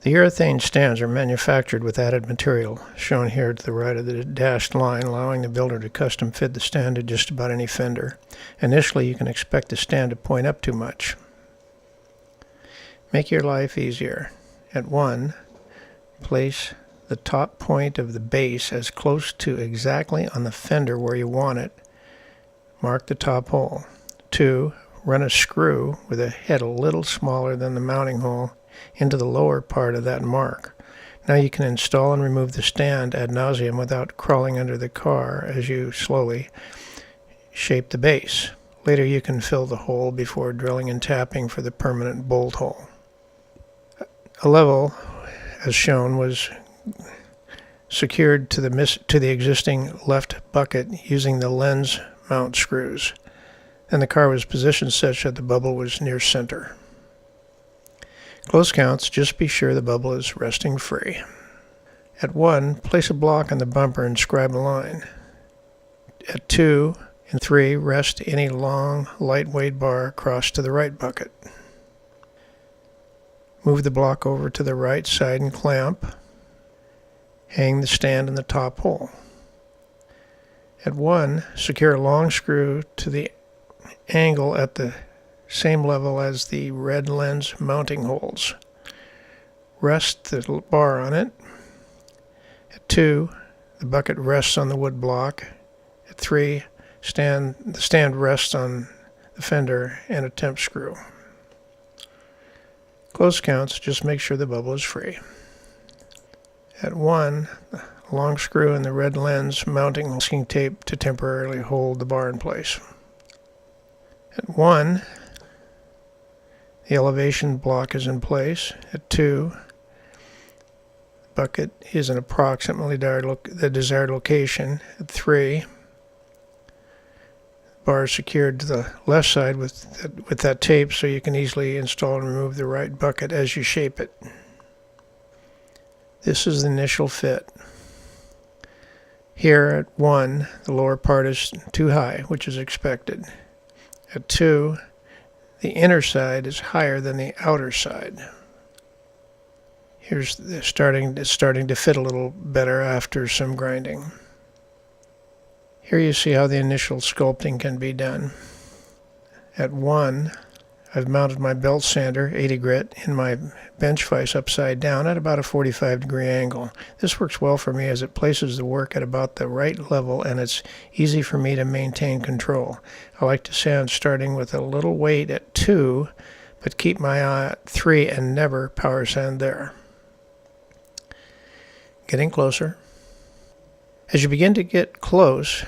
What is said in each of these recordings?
The urethane stands are manufactured with added material, shown here to the right of the dashed line, allowing the builder to custom fit the stand to just about any fender. Initially, you can expect the stand to point up too much. Make your life easier. At 1, place the top point of the base as close to exactly on the fender where you want it. Mark the top hole. 2, run a screw with a head a little smaller than the mounting hole into the lower part of that mark. Now you can install and remove the stand ad nauseum without crawling under the car as you slowly shape the base. Later you can fill the hole before drilling and tapping for the permanent bolt hole. A level, as shown, was secured to the existing left bucket using the lens mount screws, and the car was positioned such that the bubble was near center. Close counts, just be sure the bubble is resting free. At 1, place a block on the bumper and scribe a line. At 2 and 3, rest any long, lightweight bar across to the right bucket. Move the block over to the right side and clamp. Hang the stand in the top hole. At 1, secure a long screw to the angle at the same level as the red lens mounting holes. Rest the bar on it. At 2, the bucket rests on the wood block. At 3, the stand rests on the fender and a temp screw. Close counts, just make sure the bubble is free. At 1, the long screw in the red lens mounting masking tape to temporarily hold the bar in place. At 1, the elevation block is in place. At 2, the bucket is in approximately the desired location. At 3, the bar is secured to the left side with that tape so you can easily install and remove the right bucket as you shape it. This is the initial fit. Here at 1, the lower part is too high, which is expected. At 2, the inner side is higher than the outer side. It's starting to fit a little better after some grinding. Here you see how the initial sculpting can be done. At 1, I've mounted my belt sander, 80 grit, in my bench vise upside down at about a 45-degree angle. This works well for me as it places the work at about the right level and it's easy for me to maintain control. I like to sand starting with a little weight at 2, but keep my eye at 3 and never power sand there. Getting closer. As you begin to get close,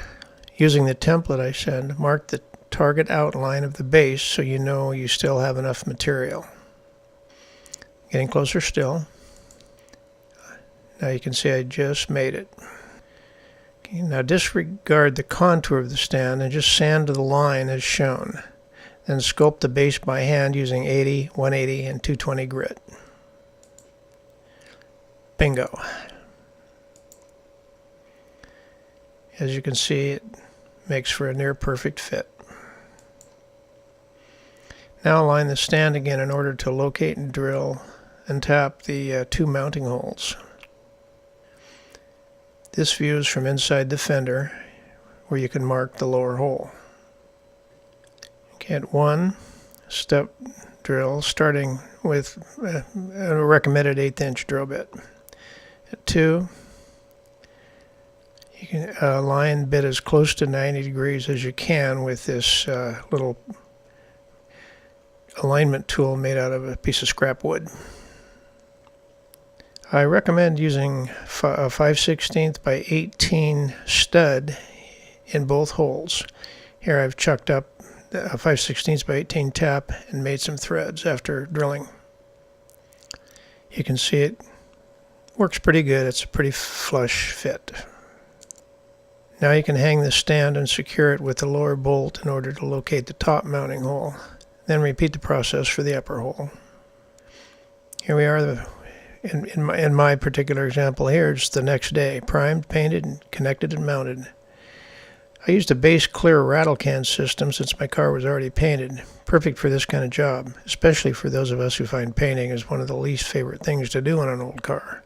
using the template I send, mark the target outline of the base so you know you still have enough material. Getting closer still. Now you can see I just made it. Okay, now disregard the contour of the stand and just sand to the line as shown. Then sculpt the base by hand using 80, 180, and 220 grit. Bingo. As you can see, it makes for a near perfect fit. Now align the stand again in order to locate and drill and tap the 2 mounting holes. This view is from inside the fender where you can mark the lower hole. Okay, at 1, step drill starting with a recommended 1/8" drill bit. At 2, you can align bit as close to 90 degrees as you can with this little alignment tool made out of a piece of scrap wood. I recommend using a 5/16 by 18 stud in both holes. Here I've chucked up a 5/16 by 18 tap and made some threads after drilling. You can see it works pretty good. It's a pretty flush fit. Now you can hang the stand and secure it with the lower bolt in order to locate the top mounting hole. Then repeat the process for the upper hole. Here we are in my particular example here. It's the next day, primed, painted, and connected and mounted. I used a base clear rattle can system since my car was already painted. Perfect for this kind of job, especially for those of us who find painting is one of the least favorite things to do on an old car.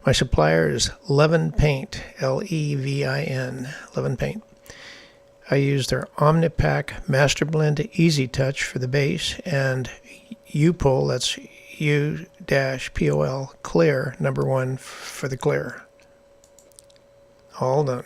My supplier is Levin Paint, Levin, Levin Paint. I use their Omnipack Master Blend Easy Touch for the base and U-Pol, that's U-Pol Clear #1 for the clear. All done.